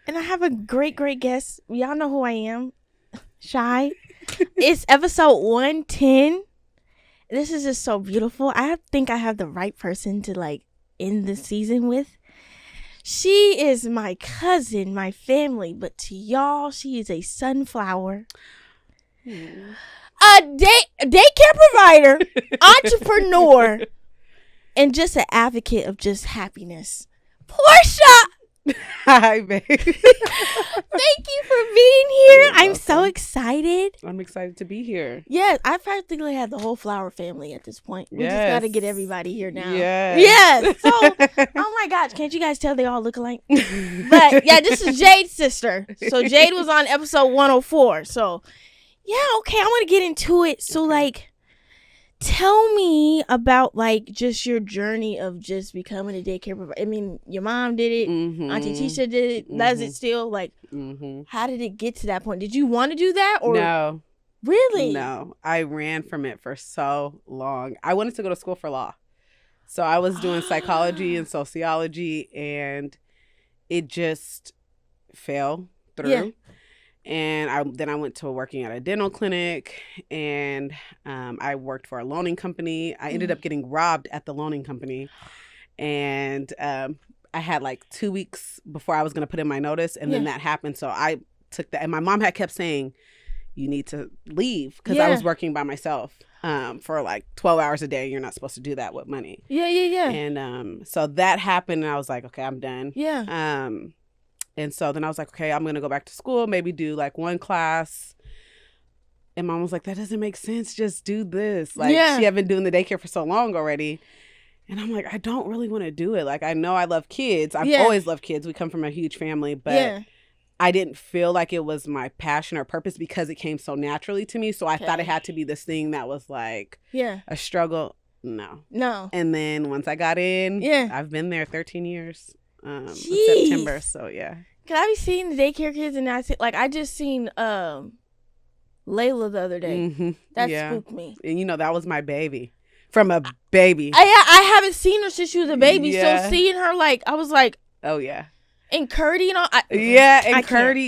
And I have a great guest. Y'all know who I am. Shai. It's episode 110. This is just so beautiful. I think I have the right person to like end the season with. She is my cousin, my family, but to y'all, she is a sunflower. A daycare provider, entrepreneur, and just an advocate of just happiness. Portia! Hi, babe. Thank you for being here. I'm so excited. I'm excited to be here. Yes, I practically had the whole flower family at this point. We just got to get everybody here now. Yes. So, oh my gosh, can't you guys tell they all look alike? But yeah, this is Jade's sister. So Jade was on episode 104. So yeah, okay, I want to get into it. So like, tell me about like just your journey of just becoming a daycare provider. I mean, your mom did it. Mm-hmm. Auntie Tisha did it. Does it still? Like, how did it get to that point? Did you want to do that or no? Really? No, I ran from it for so long. I wanted to go to school for law, so I was doing psychology and sociology, and it just fell through. Yeah. And then I went to working at a dental clinic, and I worked for a loaning company. I ended up getting robbed at the loaning company, and I had like 2 weeks before I was going to put in my notice, and then that happened. So I took that, and my mom had kept saying, you need to leave, because I was working by myself for like 12 hours a day. You're not supposed to do that with money. Yeah. And so that happened, and I was like, okay, I'm done. Yeah. And so then I was like, okay, I'm going to go back to school, maybe do like one class. And mom was like, that doesn't make sense. Just do this. Like, she had been doing the daycare for so long already. And I'm like, I don't really want to do it. Like, I know I love kids. I've always loved kids. We come from a huge family. But I didn't feel like it was my passion or purpose because it came so naturally to me. So I thought it had to be this thing that was like a struggle. No. And then once I got in, I've been there 13 years. In September, so yeah. Can I be seeing the daycare kids and I just seen Layla the other day. That spooked me. And you know that was my baby, from a baby. I haven't seen her since she was a baby, so seeing her like I was like, oh yeah. And Curdy and all.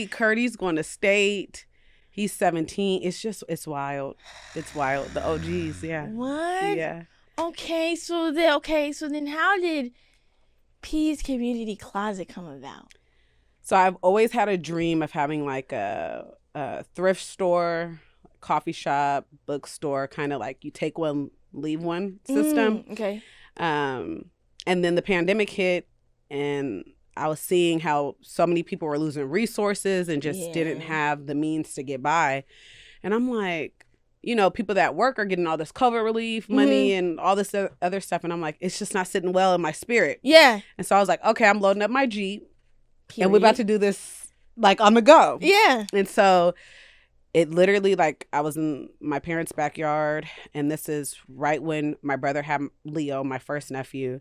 Curdy's going to state. He's 17. It's wild. It's wild. The OGs, yeah. What? Yeah. Okay, so then how did P's Community Closet come about? So I've always had a dream of having like a thrift store, coffee shop, bookstore, kind of like you take one, leave one system. Okay. And then the pandemic hit, and I was seeing how so many people were losing resources and just didn't have the means to get by. And I'm like, you know, people that work are getting all this COVID relief money and all this other stuff. And I'm like, it's just not sitting well in my spirit. Yeah. And so I was like, okay, I'm loading up my Jeep. And we're about to do this like on the go. Yeah. And so it literally, like, I was in my parents' backyard. And this is right when my brother had Leo, my first nephew.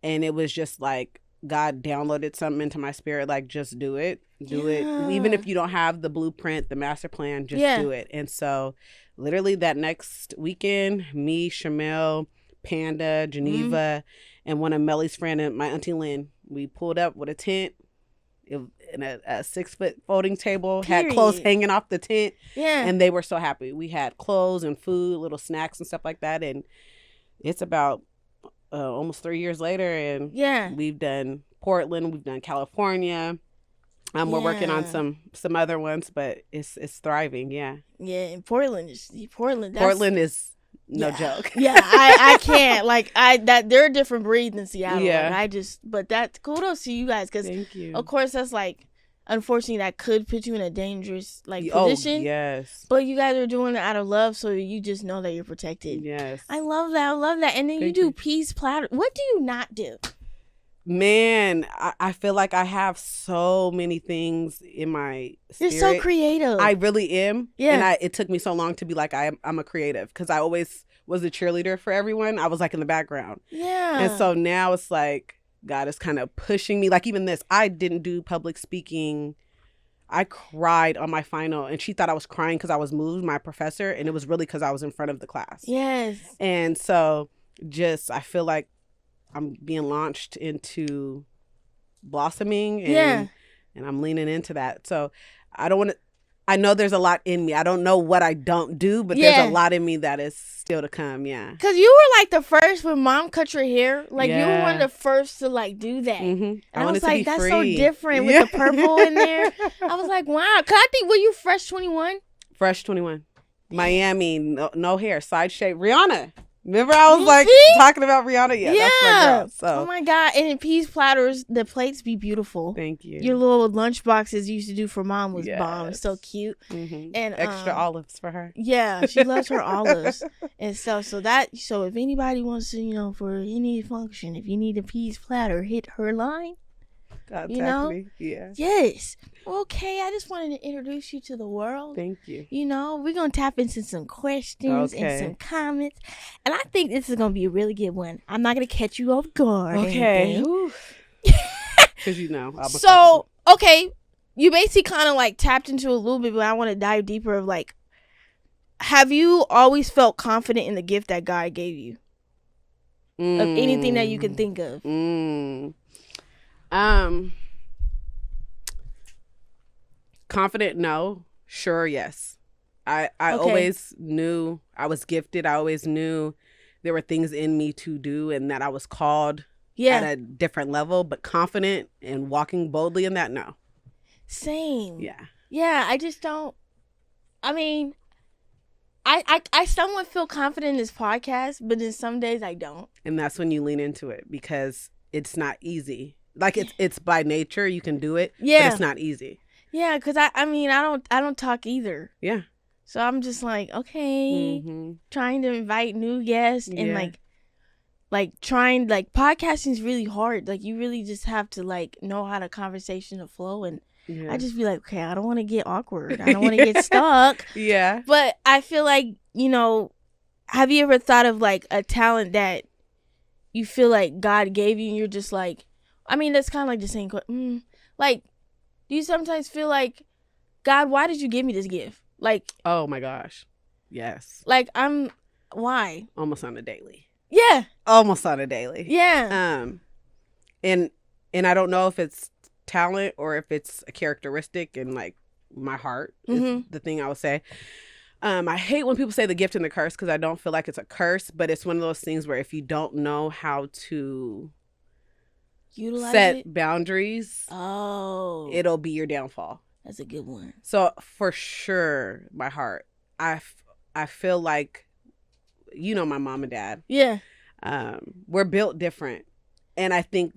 And it was just like God downloaded something into my spirit, like, just do it. Do it. Even if you don't have the blueprint, the master plan, just do it. And so literally that next weekend, me, Shamel, Panda, Geneva, and one of Melly's friend and my auntie Lynn, we pulled up with a tent in a 6-foot folding table, had clothes hanging off the tent. Yeah. And they were so happy. We had clothes and food, little snacks and stuff like that. And it's about almost 3 years later, and we've done Portland, we've done California. We're working on some other ones, but it's thriving. Yeah. Yeah. And Portland is no joke. Yeah. I can't they're a different breed than Seattle. Yeah. Like, but that kudos to you guys. Cause thank you. Of course that's like, unfortunately that could put you in a dangerous position. Oh, yes. But you guys are doing it out of love. So you just know that you're protected. Yes. I love that. And then you do peace platter. What do you not do? Man, I feel like I have so many things in my spirit. You're so creative. I really am. Yeah. And it took me so long to be like, I'm a creative, because I always was a cheerleader for everyone. I was like in the background. Yeah. And so now it's like God is kind of pushing me. Like even this, I didn't do public speaking. I cried on my final, and she thought I was crying because I was moved, my professor, and it was really because I was in front of the class. Yes. And so I feel like I'm being launched into blossoming and and I'm leaning into that. So I don't want to. I know there's a lot in me. I don't know what I don't do, but there's a lot in me that is still to come. Yeah. Because you were like the first when mom cut your hair. Like you were one of the first to like do that. Mm-hmm. And I was like, that's so different with the purple in there. I was like, wow. Because I think, were you Fresh 21? Fresh 21. Miami, no hair, side shape. Rihanna. Remember I was like talking about Rihanna? Yeah. That's my girl, so. Oh my God. And in peas platters, the plates be beautiful. Thank you. Your little lunch boxes you used to do for mom was bomb. It's so cute. Mm-hmm. And extra olives for her. Yeah, she loves her olives and stuff. So if anybody wants to, for any function, if you need a peas platter, hit her line. Contact me. Yeah. Yes. Okay, I just wanted to introduce you to the world. Thank you. We're going to tap into some questions and some comments. And I think this is going to be a really good one. I'm not going to catch you off guard. Okay. Because So, okay, you basically kind of like tapped into a little bit, but I want to dive deeper of like, have you always felt confident in the gift that God gave you? Of anything that you can think of? Confident, no. Sure, yes. I always knew I was gifted. I always knew there were things in me to do and that I was called at a different level, but confident and walking boldly in that, no. Same. Yeah. Yeah, I just don't. I mean, I somewhat feel confident in this podcast, but then some days I don't. And that's when you lean into it because it's not easy. Like it's by nature, you can do it, but it's not easy. Yeah, because I don't talk either. Yeah. So I'm just like, okay, trying to invite new guests and like trying, like podcasting is really hard. Like you really just have to like know how the conversation to flow. And I just be like, okay, I don't want to get awkward. I don't want to get stuck. Yeah. But I feel like, have you ever thought of like a talent that you feel like God gave you and you're just like, I mean, that's kind of like the same, like, do you sometimes feel like, God, why did you give me this gift? Like, oh my gosh. Yes. Like, why? Almost on a daily. Yeah. Almost on a daily. Yeah. And I don't know if it's talent or if it's a characteristic in like my heart is the thing I would say. I hate when people say the gift and the curse because I don't feel like it's a curse, but it's one of those things where if you don't know how to set boundaries, it'll be your downfall. That's a good one. So for sure, my heart, I feel like, my mom and dad. Yeah. We're built different. And I think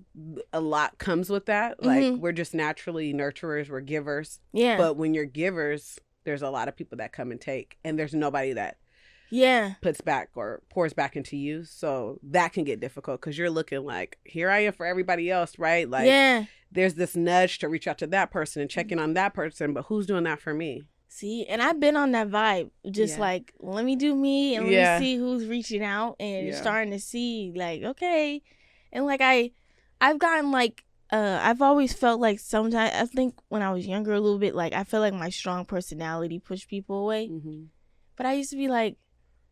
a lot comes with that. Like we're just naturally nurturers. We're givers. Yeah. But when you're givers, there's a lot of people that come and take. And there's nobody that puts back or pours back into you. So that can get difficult because you're looking like, here I am for everybody else, right? Like there's this nudge to reach out to that person and check in on that person. But who's doing that for me? See, and I've been on that vibe. Just like, let me do me and let me see who's reaching out and starting to see like, okay. And like I've gotten like I've always felt like sometimes I think when I was younger a little bit like I felt like my strong personality pushed people away. But I used to be like,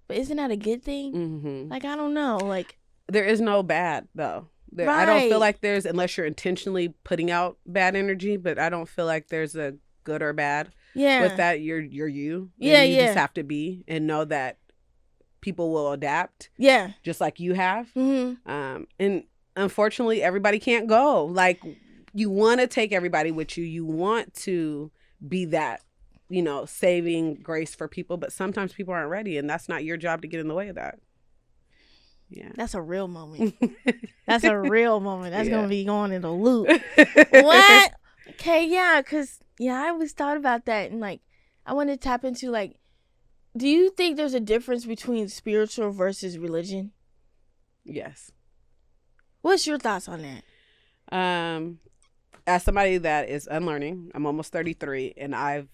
but isn't that a good thing? Like I don't know, like there is no bad though. I don't feel like there's, unless you're intentionally putting out bad energy, but I don't feel like there's a good or bad. With that, you're you. Yeah, you just have to be and know that people will adapt. Yeah. Just like you have. And unfortunately, everybody can't go. Like, you want to take everybody with you. You want to be that, saving grace for people. But sometimes people aren't ready. And that's not your job to get in the way of that. Yeah. That's a real moment. That's a real moment. That's going to be going in a loop. What? Okay, yeah. Because, I always thought about that. And, like, I want to tap into, like, do you think there's a difference between spiritual versus religion? Yes. What's your thoughts on that? As somebody that is unlearning, I'm almost 33, and I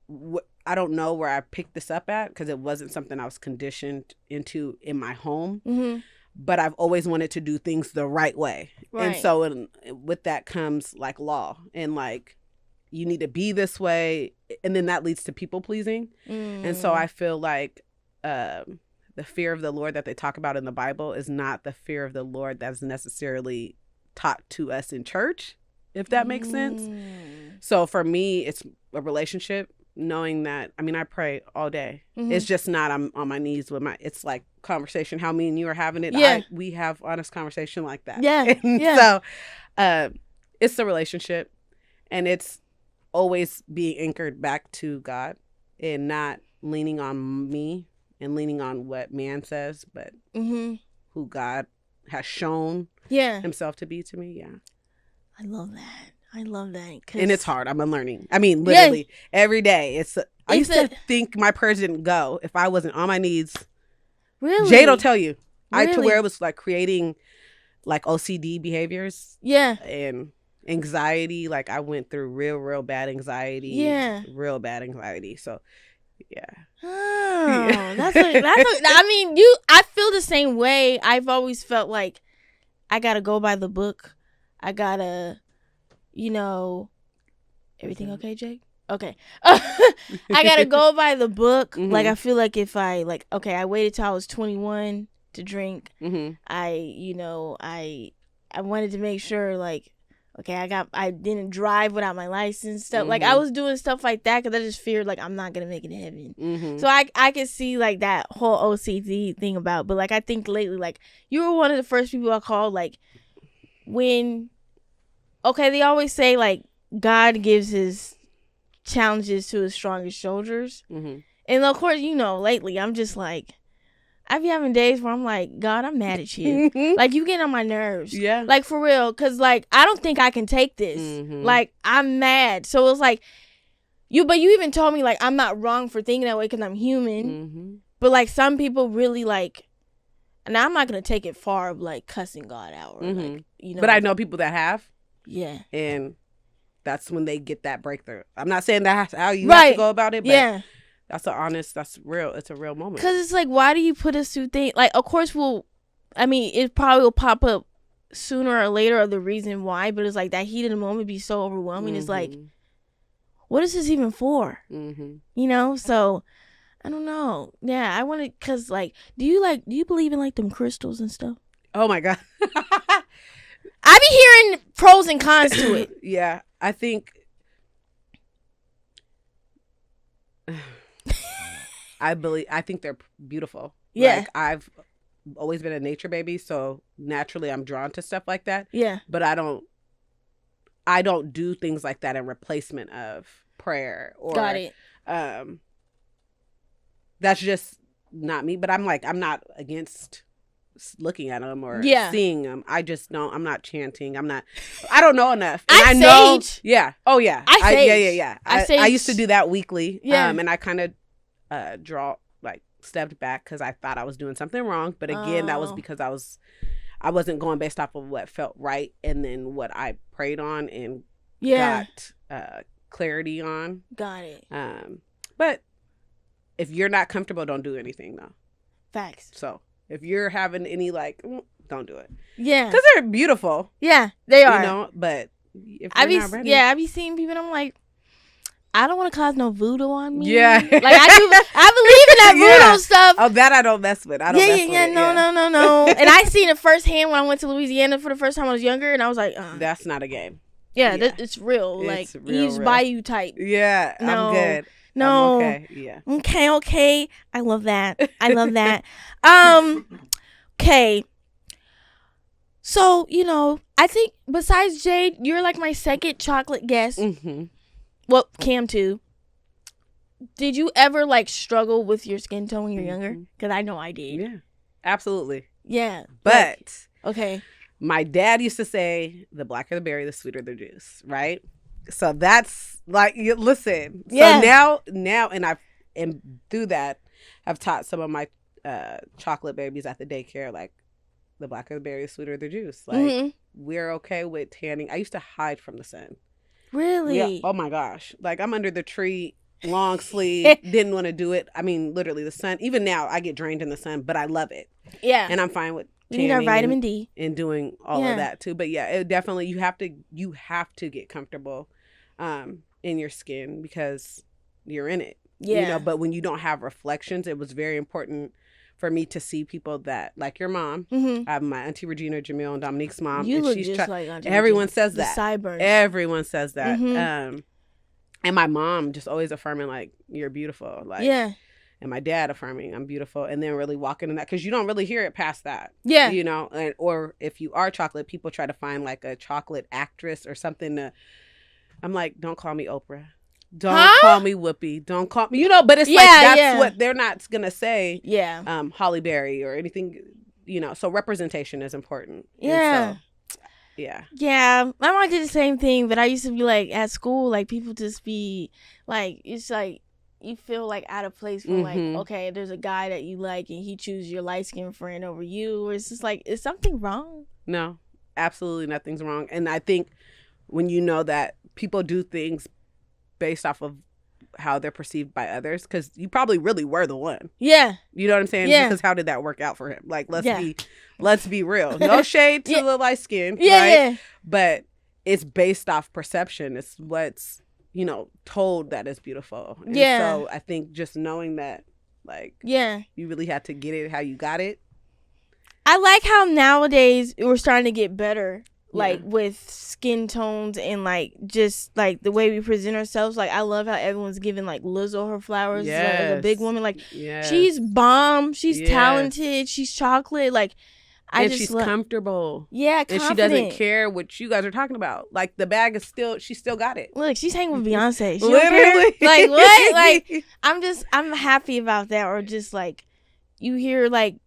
don't know where I picked this up at because it wasn't something I was conditioned into in my home. But I've always wanted to do things the right way. Right. And so with that comes like law and like, you need to be this way. And then that leads to people pleasing. And so I feel like the fear of the Lord that they talk about in the Bible is not the fear of the Lord that's necessarily taught to us in church. if that makes sense. So for me, it's a relationship, knowing that, I mean, I pray all day. It's just not I'm on my knees with it's like conversation, how me and you are having it. Yeah. We have honest conversation like that. Yeah. So it's a relationship, and it's always being anchored back to God and not leaning on me and leaning on what man says, but who God has shown himself to be to me. Yeah. I love that. And it's hard. I'm learning. I mean, literally every day. I used to think my prayers didn't go if I wasn't on my knees. Really? Jade will tell you. Really? To where it was like creating like OCD behaviors. Yeah. And anxiety. Like I went through real bad anxiety. Yeah. Real bad anxiety. So yeah. Oh, I mean, I feel the same way. I've always felt like I gotta go by the book. I gotta, everything okay, Jake? Okay. I gotta go by the book. Like, I feel like if I, I waited till I was 21 to drink. I wanted to make sure, I didn't drive without my license, stuff. Like, I was doing stuff like that because I just feared, I'm not going to make it to heaven. So I could see, that whole OCD thing about, but, I think lately, you were one of the first people I called, when, they always say, God gives his challenges to his strongest soldiers. And, of course, lately, I'm just, I be having days where I'm like, God, I'm mad at you. You get on my nerves. Yeah. For real. Because, I don't think I can take this. I'm mad. So it's but you even told me, I'm not wrong for thinking that way because I'm human. But, some people really, and I'm not going to take it far of, cussing God out. Or, But I know people that have. Yeah. And that's when they get that breakthrough. I'm not saying that's how you have to go about it. But that's real. It's a real moment. Because it's why do you put us through things? Of course, it probably will pop up sooner or later of the reason why, but it's that heat of the moment be so overwhelming. It's what is this even for? So I don't know. Yeah, I want to, because do you believe in them crystals and stuff? Oh my God. I be hearing pros and cons to it. Yeah, I think I think they're beautiful. Yeah. I've always been a nature baby, so naturally I'm drawn to stuff like that. Yeah. But I don't do things like that in replacement of prayer or Got it. That's just not me, but I'm not against looking at them or seeing them. I just don't. I'm not chanting. I don't know enough. And I know. Yeah. Oh yeah. I sage. Yeah. I used to do that weekly. Yeah. And I kind of stepped back because I thought I was doing something wrong. But again, that was because I wasn't going based off of what felt right and then what I prayed on and got clarity on. Got it. But if you're not comfortable, don't do anything though. Facts. So if you're having any don't do it. Yeah. Because they're beautiful. Yeah, they are. But if you're not ready. I be seeing people and I'm like, I don't want to cause no voodoo on me. Yeah. I believe in that voodoo stuff. Oh, that I don't mess with. I don't mess with it. No. And I seen it firsthand when I went to Louisiana for the first time when I was younger, and I was like, that's not a game. Yeah, it's real. It's real, he's Bayou type. Yeah, no. I'm good. No. I'm okay. Yeah. Okay. I love that. Okay. So, I think besides Jade, you're my second chocolate guest. Well, Cam too. Did you ever struggle with your skin tone when you were younger? Because I know I did. Yeah, absolutely. Yeah. But okay. My dad used to say, the blacker the berry, the sweeter the juice, right? So that's listen. Yeah. So now, and through that, I've taught some of my chocolate babies at the daycare, the blacker the berry, the sweeter the juice. We're okay with tanning. I used to hide from the sun. Really? Yeah. Oh my gosh. I'm under the tree, long sleeve, didn't want to do it. I mean, literally the sun. Even now, I get drained in the sun, but I love it. Yeah. And I'm fine with you need our vitamin D and doing all of that too. But yeah, it definitely you have to get comfortable in your skin because you're in it. Yeah. But when you don't have reflections, it was very important for me to see people that, like your mom. I have my Auntie Regina, Jamil, and Dominique's mom. You and look she's just like Auntie Everyone Regina. says The that. sideburns. Everyone says that. And my mom just always affirming, like, you're beautiful. Like, yeah. And my dad affirming, I'm beautiful. And then really walking in that. Because you don't really hear it past that. Yeah. You know? Or if you are chocolate, people try to find, like, a chocolate actress or something to... I'm like, don't call me Oprah. Don't call me Whoopi. Don't call me... You know, but it's like, that's what they're not going to say. Yeah. Holly Berry or anything, you know. So representation is important. Yeah. Yeah. Yeah. My mom did the same thing, but I used to be like at school, like people just be like, it's like you feel like out of place for like, okay, there's a guy that you like and he chooses your light skinned friend over you. Or it's just like, is something wrong? No, absolutely nothing's wrong. And I think when you know that people do things based off of how they're perceived by others, because you probably really were the one. Yeah. You know what I'm saying? Yeah. Because how did that work out for him? Like, let's be real. No shade to the light skin, right? Yeah. But it's based off perception. It's what's, you know, told that is beautiful. And so I think just knowing that, like, you really had to get it how you got it. I like how nowadays we're starting to get better. Like with skin tones and like just like the way we present ourselves. Like I love how everyone's giving like Lizzo her flowers. Like, a big woman. Like she's bomb. She's talented. She's chocolate. Like she's comfortable. Yeah, confident. And she doesn't care what you guys are talking about. Like the bag is she still got it. Look, she's hanging with Beyonce. She literally. Like what? Like I'm happy about that. Or just like you hear like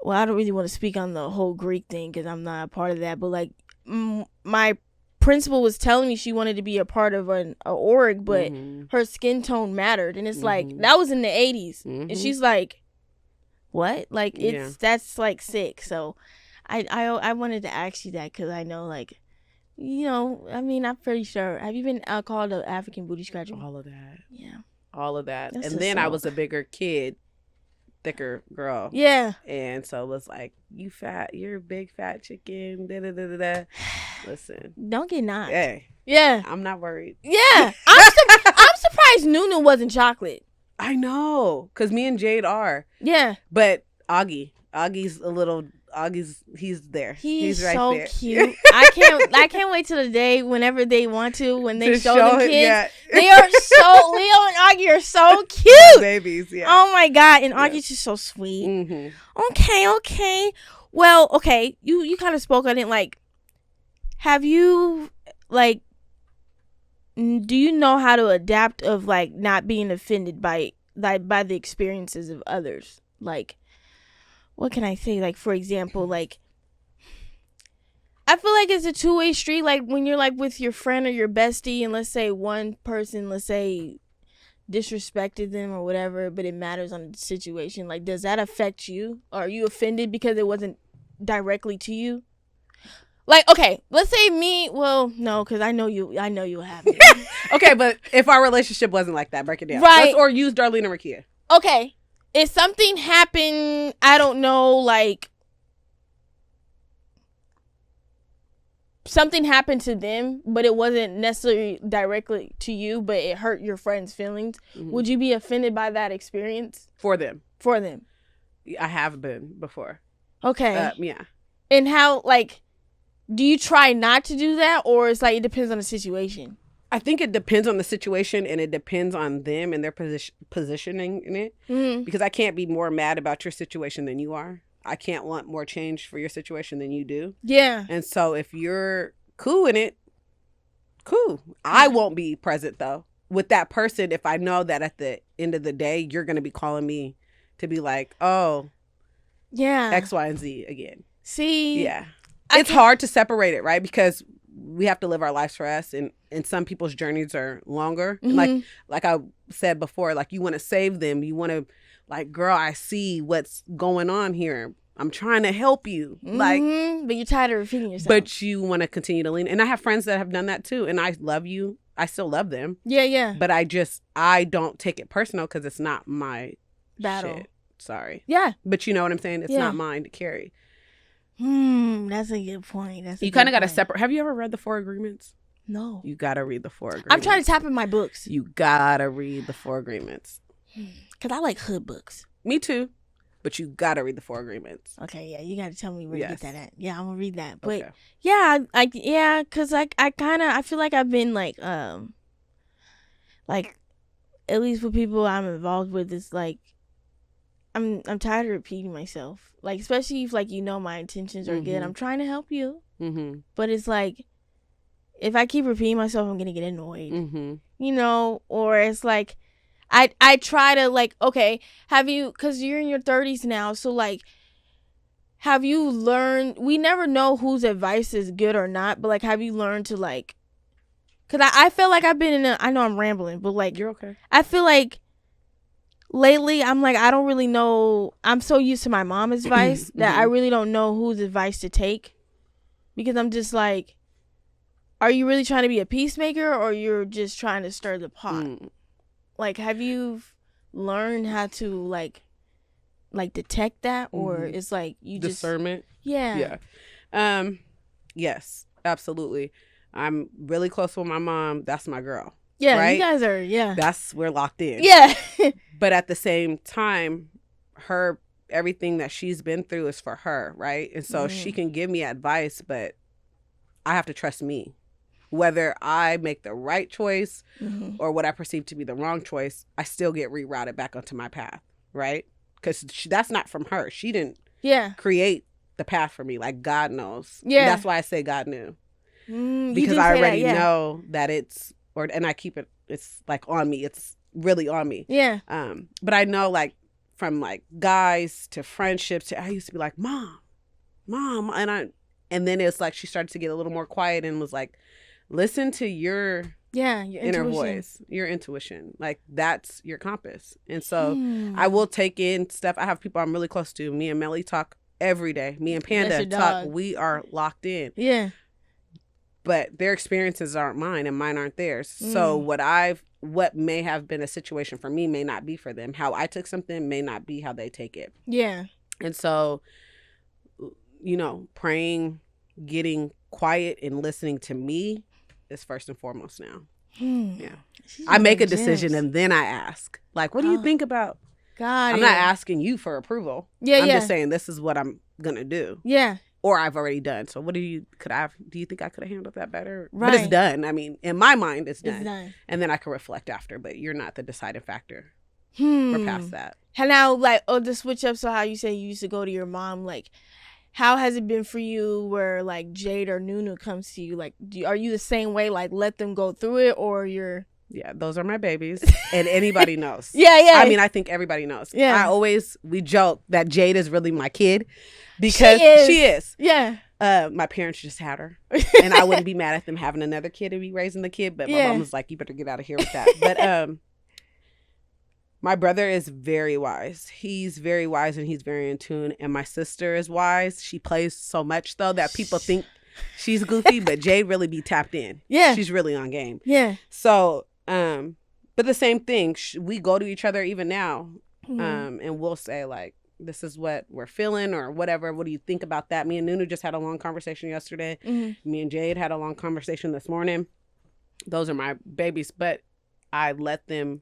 well, I don't really want to speak on the whole Greek thing because I'm not a part of that. But like, my principal was telling me she wanted to be a part of an org, but her skin tone mattered, and it's like that was in the 80s, and she's like, "What?" Like that's like sick. So, I wanted to ask you that because I know like, you know, I mean, I'm pretty sure. Have you been called an African booty scratcher? All of that. Yeah. All of that, and then I was a bigger kid. Thicker girl. Yeah. And so it was like, you fat, you're a big fat chicken. Da, da, da, da, da. Listen. Don't get knocked. Hey. Yeah. I'm not worried. Yeah. I'm surprised Nunu wasn't chocolate. I know. Because me and Jade are. Yeah. But he's there. He's right so there. cute. I can't wait till the day whenever they want to, when they show them kids. Yeah. They are so, Leo and Augie are so cute. Babies, yeah. Oh my God. And Augie's just so sweet. Okay. Well, okay. You kind of spoke on it. Like, have you, like, do you know how to adapt of, like, not being offended by the experiences of others? Like, what can I say? Like, for example, like, I feel like it's a two-way street. Like, when you're, like, with your friend or your bestie, and let's say one person, disrespected them or whatever, but it matters on the situation. Like, does that affect you? Or are you offended because it wasn't directly to you? Like, okay, let's say me. Well, no, because I know you'll have me. Okay, but if our relationship wasn't like that, break it down. Right. Or use Darlene and Rakia. Okay. If something happened, I don't know, like, something happened to them, but it wasn't necessarily directly to you, but it hurt your friend's feelings, would you be offended by that experience? For them. I have been before. Okay. Yeah. And how, like, do you try not to do that, or it's like it depends on the situation? I think it depends on the situation, and it depends on them and their positioning in it. Because I can't be more mad about your situation than you are. I can't want more change for your situation than you do. Yeah. And so if you're cool in it, cool. I won't be present, though, with that person if I know that at the end of the day, you're going to be calling me to be like, oh, yeah, X, Y, and Z again. See? Yeah. It's hard to separate it, right? Because we have to live our lives for us, and some people's journeys are longer. And like I said before, like, you want to save them. You want to, like, girl, I see what's going on here. I'm trying to help you. Like, but you're tired of repeating yourself. But you want to continue to lean. And I have friends that have done that too. And I love you. I still love them. Yeah. But I don't take it personal because it's not my battle. Shit. Sorry. Yeah. But you know what I'm saying? It's not mine to carry. That's a good point. You kind of got to separate. Have you ever read the 4 Agreements? No. You got to read the 4 Agreements. I'm trying to tap in my books. You got to read the 4 Agreements. Because I like hood books. Me too. But you got to read the 4 Agreements. Okay, yeah, you got to tell me where to get that at. Yeah, I'm going to read that. But, okay. yeah, because I feel like I've been, like, at least with people I'm involved with, it's like, I'm tired of repeating myself. Like, especially if, like, you know my intentions are good. I'm trying to help you. But it's like, if I keep repeating myself, I'm going to get annoyed. You know? Or it's like, I try to, like, okay, have you, because you're in your 30s now, so, like, have you learned, we never know whose advice is good or not, but, like, have you learned to, like, because I feel like I've been I know I'm rambling, but, like, you're okay. I feel like lately I'm like, I don't really know, I'm so used to my mom's advice that I really don't know whose advice to take, because I'm just like, are you really trying to be a peacemaker, or you're just trying to stir the pot? Like, have you learned how to like detect that, or it's like you just discernment? Yeah. Yes, absolutely. I'm really close with my mom. That's my girl. Yeah, right? You guys are, we're locked in. Yeah. But at the same time, everything that she's been through is for her, right? And so she can give me advice, but I have to trust me. Whether I make the right choice or what I perceive to be the wrong choice, I still get rerouted back onto my path, right? Because that's not from her. She didn't create the path for me. Like, God knows. Yeah. That's why I say God knew. Because I already know that and I keep it's like on me. It's really on me. Yeah. But I know, like, from like guys to friendships, I used to be like, Mom. And then it's like she started to get a little more quiet and was like, listen to your inner voice, your intuition. Like, that's your compass. And so I will take in stuff. I have people I'm really close to. Me and Melly talk every day. Me and Panda talk. We are locked in. Yeah. But their experiences aren't mine and mine aren't theirs. So what may have been a situation for me may not be for them. How I took something may not be how they take it. Yeah. And so, you know, praying, getting quiet and listening to me is first and foremost now. Yeah. I make a decision and then I ask, like, what do you think about? God, I'm not asking you for approval. I'm just saying this is what I'm going to do. Yeah. Or I've already done. So do you think I could have handled that better? Right. But it's done. I mean, in my mind, it's done. And then I can reflect after, but you're not the deciding factor. We're past that. And now, like, to switch up, so how you say you used to go to your mom, like, how has it been for you where, like, Jade or Nunu comes to you? Like, are you the same way, like, let them go through it, or you're... Yeah, those are my babies, and anybody knows. Yeah. I mean, I think everybody knows. Yeah. We joke that Jade is really my kid because she is. Yeah. My parents just had her, and I wouldn't be mad at them having another kid and me raising the kid, but my mom was like, you better get out of here with that. But my brother is very wise. He's very wise and he's very in tune. And my sister is wise. She plays so much, though, that people think she's goofy, but Jade really be tapped in. Yeah. She's really on game. Yeah. So, but the same thing, we go to each other even now, and we'll say, like, this is what we're feeling or whatever. What do you think about that? Me and Nunu just had a long conversation yesterday. Me and Jade had a long conversation this morning. Those are my babies, but I let them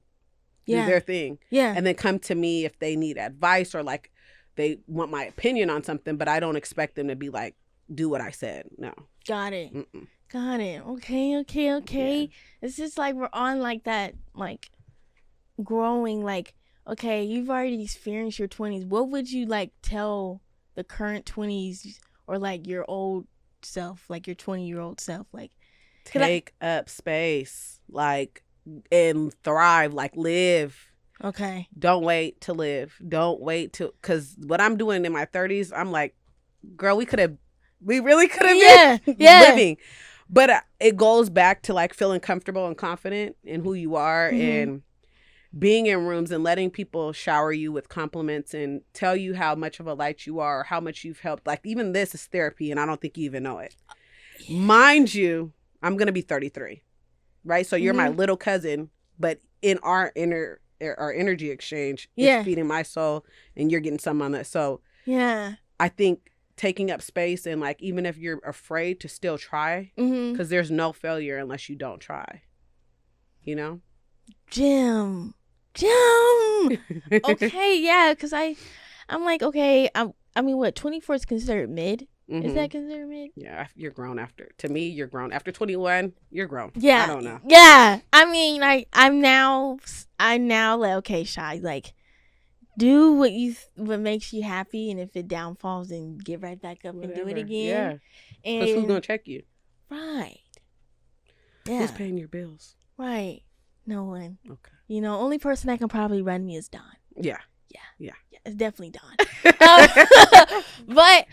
do their thing. Yeah. And then come to me if they need advice or, like, they want my opinion on something, but I don't expect them to be like, do what I said. No. Got it. Got it. Okay. Yeah. It's just like we're on, like, that, like, growing, like, okay, you've already experienced your 20s. What would you, like, tell the current 20s or, like, your old self, like, your 20-year-old self? Like, take up space, like, and thrive, like, live. Okay. Don't wait to live. Don't wait to, because what I'm doing in my 30s, I'm like, girl, we really could have been living. But it goes back to, like, feeling comfortable and confident in who you are and being in rooms and letting people shower you with compliments and tell you how much of a light you are or how much you've helped. Like, even this is therapy and I don't think you even know it. Mind you, I'm going to be 33, right? So you're my little cousin, but in our energy exchange, it's feeding my soul and you're getting some on that. So I think taking up space and, like, even if you're afraid to still try, because there's no failure unless you don't try, you know? Jim, Damn. Okay, yeah, because I'm like, okay, I mean, what, 24 is considered mid? Mm-hmm. Is that considered mid? Yeah, you're grown after. To me, you're grown after 21. You're grown. Yeah, I don't know. Yeah, I mean, I'm now like, okay, Shai, like, do what makes you happy, and if it downfalls, then get right back up and do it again. Yeah, because who's gonna check you? Right. Yeah. Who's paying your bills? Right. No one. Okay. You know, only person that can probably run me is Don. Yeah. Yeah, it's definitely Don. But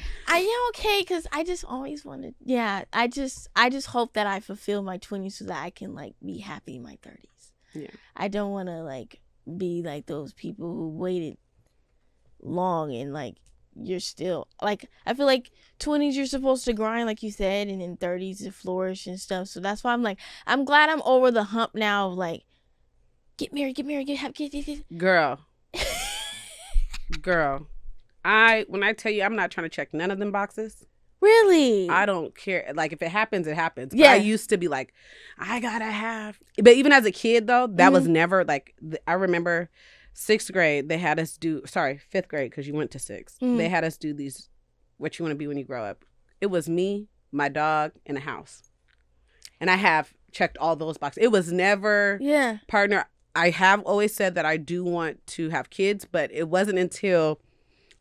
okay, because I just always wanted. Yeah, I just hope that I fulfill my 20s so that I can like be happy in my 30s. Yeah. I don't want to like be like those people who waited long and like you're still like, I feel like 20s you're supposed to grind like you said, and in 30s to flourish and stuff. So that's why I'm like, I'm glad I'm over the hump now of like, get married, get happy, get. Girl, when I tell you I'm not trying to check none of them boxes. Really? I don't care. Like, if it happens, it happens. Yeah. But I used to be like, I gotta have. But even as a kid, though, that was never like. I remember 6th grade, they had us do. Sorry, 5th grade, because you went to 6th. They had us do these. What you want to be when you grow up? It was me, my dog, and a house. And I have checked all those boxes. It was never partner. I have always said that I do want to have kids, but it wasn't until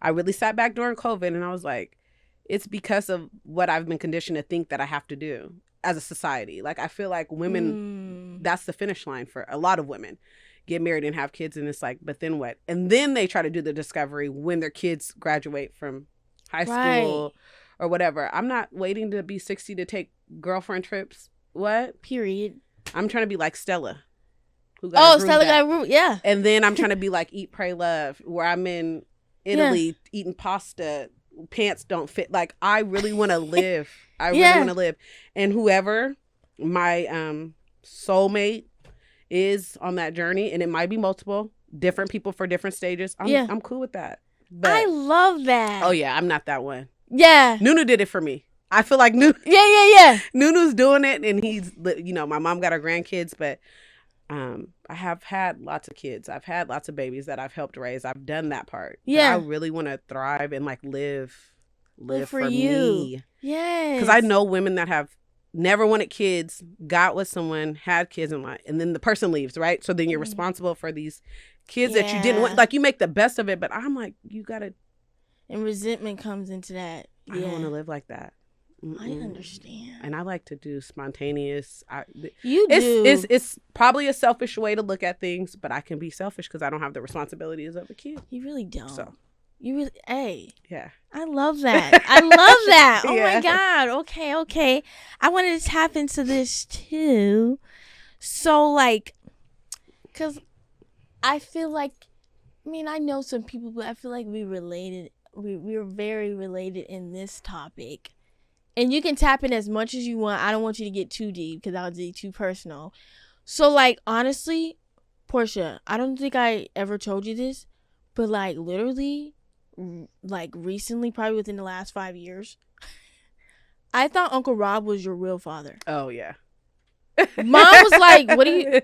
I really sat back during COVID and I was like, it's because of what I've been conditioned to think that I have to do as a society. Like, I feel like women, that's the finish line for a lot of women. Get married and have kids, and it's like, but then what? And then they try to do the discovery when their kids graduate from high school or whatever. I'm not waiting to be 60 to take girlfriend trips. What? Period. I'm trying to be like Stella. Stella got root. Yeah. And then I'm trying to be like Eat, Pray, Love, where I'm in Italy eating pasta, pants don't fit. Like, I really want to live. I really want to live. And whoever my soulmate is on that journey, and it might be multiple different people for different stages, I'm cool with that. But I love that. Oh yeah, I'm not that one. Yeah. Nunu did it for me. I feel like Yeah. Nunu's doing it, and he's, my mom got her grandkids, but I have had lots of kids. I've had lots of babies that I've helped raise. I've done that part. Yeah. But I really want to thrive and like live for you. me. Yes. Because I know women that have never wanted kids, got with someone, had kids, and then the person leaves, right? So then you're responsible for these kids that you didn't want. Like, you make the best of it, but I'm like, you gotta. And resentment comes into that. I don't want to live like that. I understand. And I like to do spontaneous. Do. It's probably a selfish way to look at things, but I can be selfish because I don't have the responsibilities of a kid. You really don't. So. You really, hey. Yeah. I love that. Oh my God. Okay. I wanted to tap into this too. So like, cause I feel like, I know some people, but I feel like we're very related in this topic. And you can tap in as much as you want. I don't want you to get too deep because that would be too personal. So, like, honestly, Portia, I don't think I ever told you this, but, like, literally, like, recently, probably within the last 5 years, I thought Uncle Rob was your real father. Oh, yeah. Mom was like, what do you...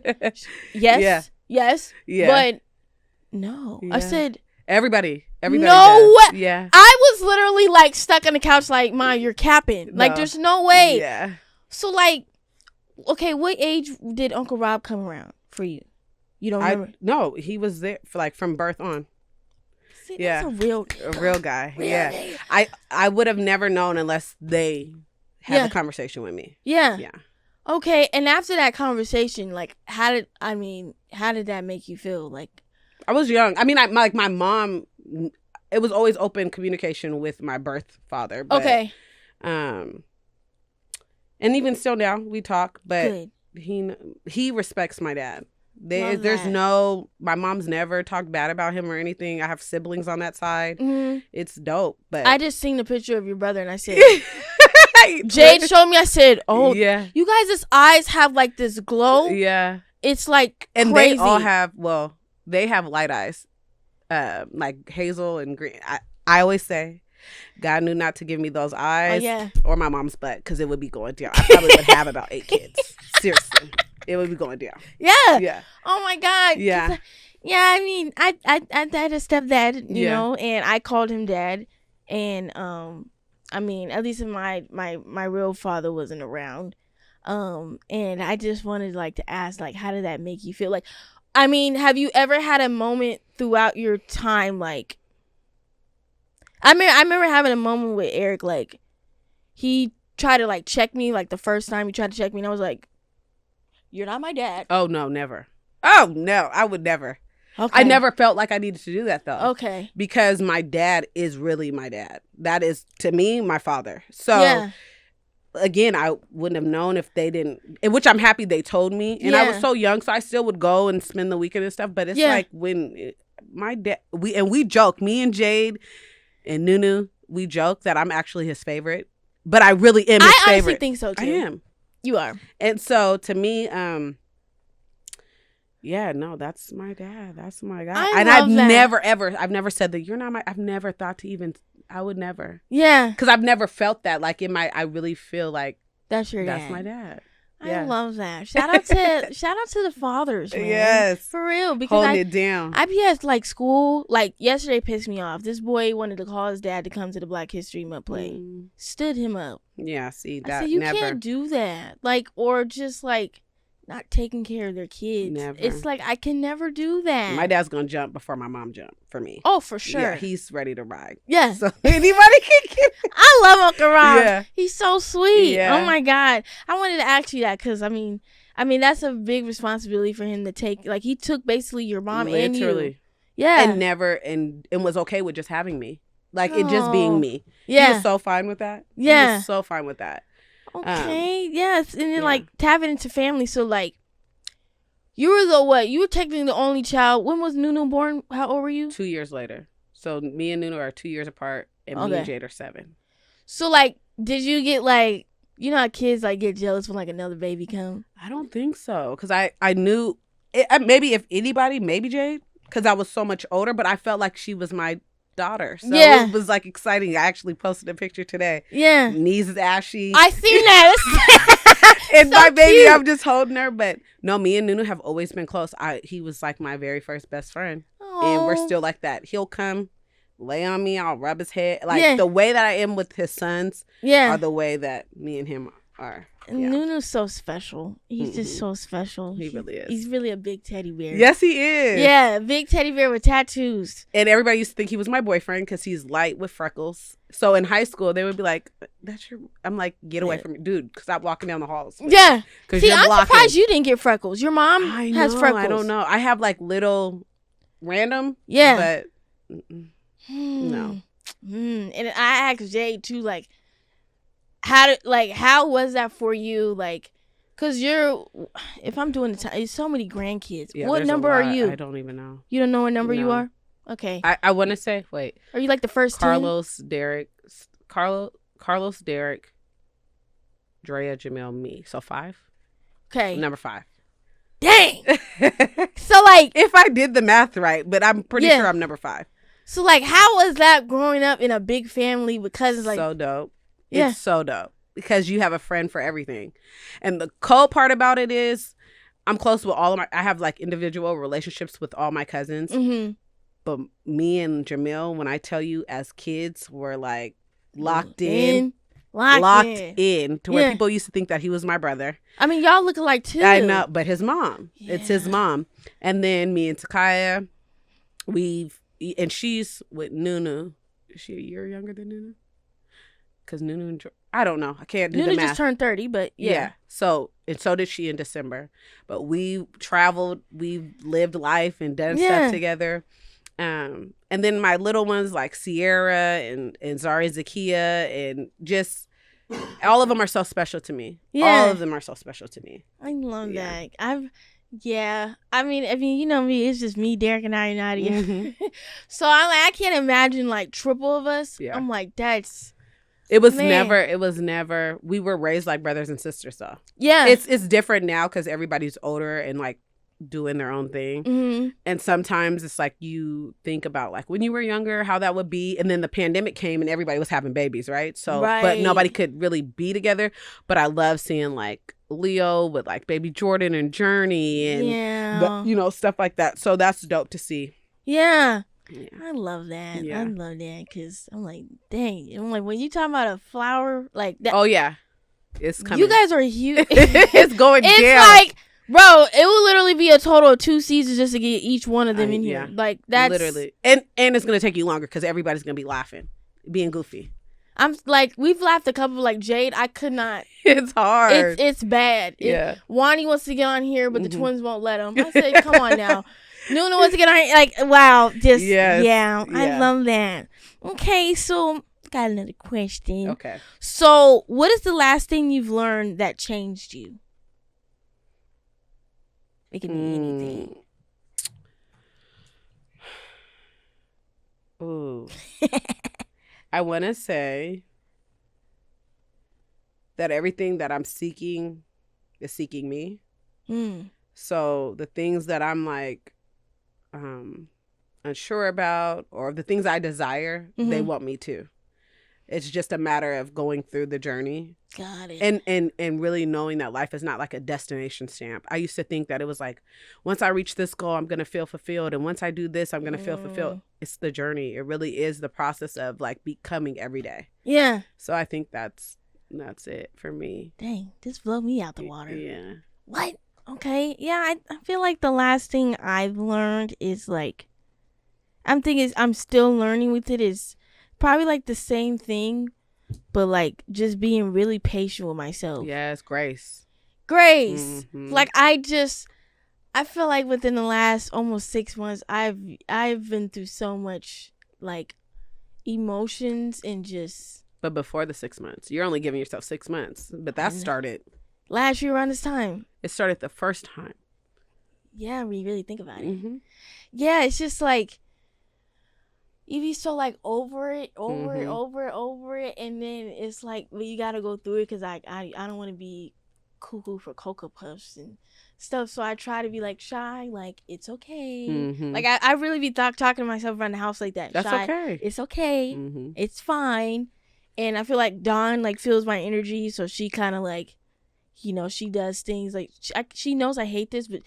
Yes. Yeah. But, no. Yeah. I said... Everybody no does. way. Yeah. I was literally like stuck on the couch like, Ma, you're capping. Like, there's no way. Yeah. So like, okay, what age did Uncle Rob come around for you? You don't remember? No, he was there for like from birth on. See, that's a real guy. Real yeah. nigga. I would have never known unless they had a conversation with me. Yeah. Yeah. Okay, and after that conversation, like, how did that make you feel? Like, I was young. My mom, it was always open communication with my birth father. But, okay. And even still now we talk, but Good. he respects my dad. Love There's that. My mom's never talked bad about him or anything. I have siblings on that side. Mm-hmm. It's dope. But I just seen the picture of your brother and I said, Jade showed me, I said, oh, yeah. You guys' eyes have like this glow. Yeah. It's like and crazy. They all have, they have light eyes, like hazel and green. I always say, God knew not to give me those eyes or my mom's butt because it would be going down. I probably would have about 8 kids. Seriously. It would be going down. Yeah. Yeah. Oh my God. Yeah. Yeah, I mean, I had a stepdad, you Yeah. know, and I called him dad, and I mean, at least my real father wasn't around, and I just wanted like to ask, like, how did that make you feel? Like, I mean, have you ever had a moment throughout your time, like, I remember having a moment with Eric, like, he tried to like check me, like the first time he tried to check me, and I was like, "You're not my dad." Oh no, never. Oh no, I would never. Okay. I never felt like I needed to do that though. Okay. Because my dad is really my dad. That is, to me, my father. So Yeah. again, I wouldn't have known if they didn't, which I'm happy they told me. And I was so young, so I still would go and spend the weekend and stuff. But it's like when my dad, we joke, me and Jade and Nunu, we joke that I'm actually his favorite. But I really am his favorite. I honestly think so too. I am. You are. And so to me, yeah, no, that's my dad. That's my guy. I've never said that you're not my, I've never thought to even, I would never. Yeah. Because I've never felt that. Like I really feel like that's your dad. That's my dad. I love that. Shout out to the fathers, man. Yes. For real. Because holding it down. I be at like school, like yesterday pissed me off. This boy wanted to call his dad to come to the Black History Month play. Stood him up. Yeah, see that. I said, you can't do that. Like, or just like not taking care of their kids. Never. It's like I can never do that. My dad's gonna jump before my mom jumped for me. Oh, for sure. Yeah, he's ready to ride. Yeah. So anybody can get. I love Uncle Rob. Yeah. He's so sweet. Yeah. Oh my God. I wanted to ask you that because I mean that's a big responsibility for him to take. Like he took basically your mom and you. Yeah. And never and was okay with just having me. Like it just being me. Yeah. He was so fine with that. Yeah. He was so fine with that. Okay. Yes. And then like tap it into family. So like you were you were technically the only child. When was Nunu born? How old were you? 2 years later. So me and Nunu are 2 years apart and me and Jade are 7. So like did you get like, you know how kids like get jealous when like another baby come? I don't think so. Because I knew maybe if anybody, maybe Jade. Because I was so much older. But I felt like she was my daughter. So it was like exciting. I actually posted a picture today. Yeah. Knees is ashy. I seen that. And so my baby, cute. I'm just holding her. But no, me and Nunu have always been close. He was like my very first best friend. Aww. And we're still like that. He'll come, lay on me, I'll rub his head. Like the way that I am with his sons are the way that me and him are. And Nunu's so special. He's just so special. He really is. He's really a big teddy bear. Yes, he is. Yeah, big teddy bear with tattoos. And everybody used to think he was my boyfriend because he's light with freckles. So in high school, they would be like, "That's your." I'm like, "Get away from me, dude!" Stop walking down the halls. Yeah. See, I'm surprised you didn't get freckles. Your mom has freckles. I don't know. I have like little random. Yeah. But no. And I asked Jade too, like, how was that for you? Like, cause if I'm doing the time, it's so many grandkids. Yeah, what number are you? I don't even know. You don't know what number you are? Okay. I want to say, wait. Are you like the first Carlos, 10? Carlos, Derek, Drea, Jamil, me. So 5. Okay. Number 5. Dang. So like, if I did the math right, but I'm pretty sure I'm number 5. So like, how was that growing up in a big family with cousins? Like, so dope. It's so dope because you have a friend for everything. And the cool part about it is I'm close with all of I have like individual relationships with all my cousins. Mm-hmm. But me and Jamil, when I tell you as kids, were like locked in to where people used to think that he was my brother. I mean, y'all look alike too. I know, but his mom. Yeah. It's his mom. And then me and Takaya, and she's with Nunu. Is she a year younger than Nunu? Because Nunu and I don't know. I can't do the math. Nunu just turned 30, but yeah. So did she in December. But we traveled, we lived life and done stuff together. And then my little ones like Sierra and Zari Zakia and just all of them are so special to me. Yeah. All of them are so special to me. I love that. I mean, you know me, it's just me, Derek, and Nadia. Mm-hmm. So I can't imagine like triple of us. Yeah. I'm like, it was never, we were raised like brothers and sisters though. Yeah. It's different now because everybody's older and like doing their own thing. Mm-hmm. And sometimes it's like you think about like when you were younger, how that would be. And then the pandemic came and everybody was having babies, right? So, but nobody could really be together. But I love seeing like Leo with like baby Jordan and Journey and, you know, stuff like that. So that's dope to see. Yeah. I love that. I love that because I'm like, dang. I'm like, when you talk about a flower like that. Oh, yeah. It's coming. You guys are huge. It's going down. It's like, bro, it will literally be a total of 2 seasons just to get each one of them in here. Like, that's. Literally. And it's going to take you longer because everybody's going to be laughing, being goofy. I'm like, we've laughed a couple like Jade. I could not. It's hard. It's bad. Yeah. Wani wants to get on here, but the twins won't let him. I said, come on now. Nuna wants to get on here. Like, wow. Just, I love that. Okay, so got another question. Okay. So, what is the last thing you've learned that changed you? It can be anything. Ooh. I want to say that everything that I'm seeking is seeking me. So the things that I'm like unsure about, or the things I desire, they want me to. It's just a matter of going through the journey. Got it. And really knowing that life is not like a destination stamp. I used to think that it was like, once I reach this goal, I'm going to feel fulfilled. And once I do this, I'm going to feel fulfilled. It's the journey. It really is the process of like becoming every day. Yeah. So I think that's it for me. Dang, this blew me out the water. Yeah. What? Okay. Yeah, I feel like the last thing I've learned is like, I'm still learning with it is probably like the same thing, but like just being really patient with myself. Yes, grace. Like I feel like within the last almost 6 months, I've been through so much like emotions and just. But before the 6 months, you're only giving yourself 6 months, but that started last year around this time. It started the first time. Yeah, when you really think about it. Yeah, it's just like. You be so like over it, and then it's like, well, you gotta go through it because I don't want to be cuckoo for Cocoa Puffs and stuff. So I try to be like Shai, like it's okay. Like I really be talking to myself around the house like that. That's Shai, okay. It's okay. It's fine. And I feel like Dawn like feels my energy, so she kind of like, you know, she does things like she knows I hate this, but.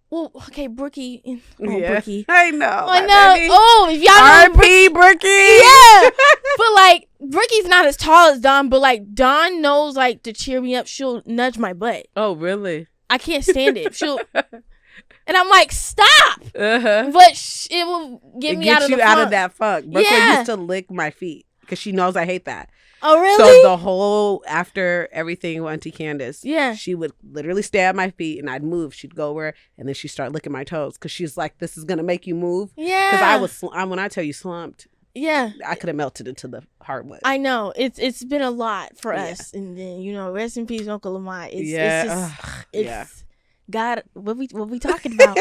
Well, okay, Brookie. Brookie. I know. Baby. Oh, if y'all know R.P. Brookie. Yeah. But, like, Brookie's not as tall as Dawn, but, like, Dawn knows, like, to cheer me up, she'll nudge my butt. Oh, really? I can't stand it. And I'm like, stop. But it will get me out of the funk. It gets you out of that funk. Brookie used to lick my feet because she knows I hate that. Oh, really? So the whole, after everything with Auntie Candace, she would literally stay at my feet and I'd move. She'd go over and then she'd start licking my toes because she's like, this is going to make you move. Yeah. Because when I tell you slumped, yeah, I could have melted into the hardwood. I know. It's been a lot for us. And then, you know, rest in peace, Uncle Lamont. It's God, what we talking about?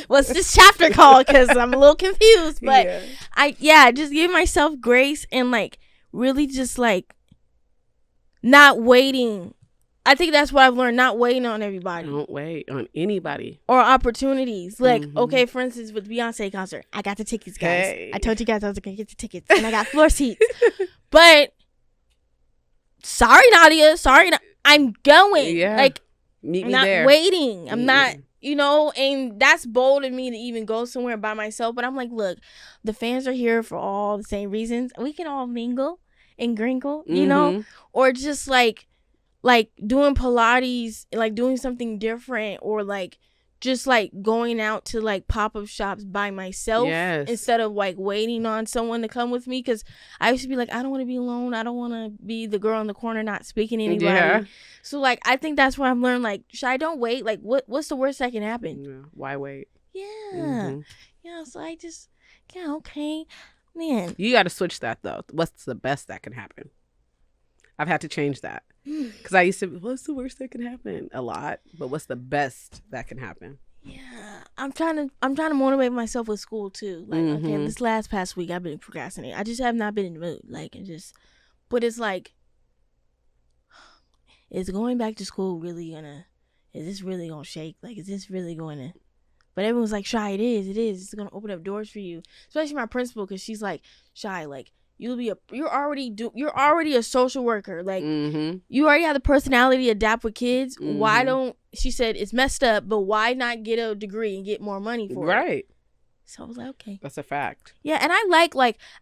What's this chapter called? Because I'm a little confused. But I just give myself grace and like, really just like not waiting. I think that's what I've learned, not waiting on everybody. Don't wait on anybody. Or opportunities. Like, okay, for instance, with Beyonce concert, I got the tickets, guys. Hey. I told you guys I was going to get the tickets. And I got floor seats. But, sorry, Nadia. Sorry, I'm going. Yeah. Like, meet me not there. Waiting. I'm not, you know, and that's bold of me to even go somewhere by myself. But I'm like, look, the fans are here for all the same reasons. We can all mingle and gringle, you know, or just like doing Pilates, like doing something different, or like just like going out to like pop-up shops by myself instead of like waiting on someone to come with me. Because I used to be like, I don't want to be alone. I don't want to be the girl in the corner not speaking to anybody. Yeah. So like I think that's where I've learned, like, Shai, don't wait. Like what's the worst that can happen? Yeah. Why wait? Yeah. Yeah. So I just okay. Man, you got to switch that though. What's the best that can happen? I've had to change that because I used to. What's the worst that can happen? A lot, but what's the best that can happen? Yeah, I'm trying to motivate myself with school too. Like, okay, this past week I've been procrastinating. I just have not been in the mood. Like, but it's like, is going back to school really gonna is this really gonna shake? Like, is this really going to? But everyone's like, Shai, it is. It's gonna open up doors for you. Especially my principal, because she's like, Shai, like, you're already a social worker. Like, you already have the personality to adapt with kids. Why don't, she said, it's messed up, but why not get a degree and get more money for it? Right. So I was like, okay. That's a fact. Yeah, and I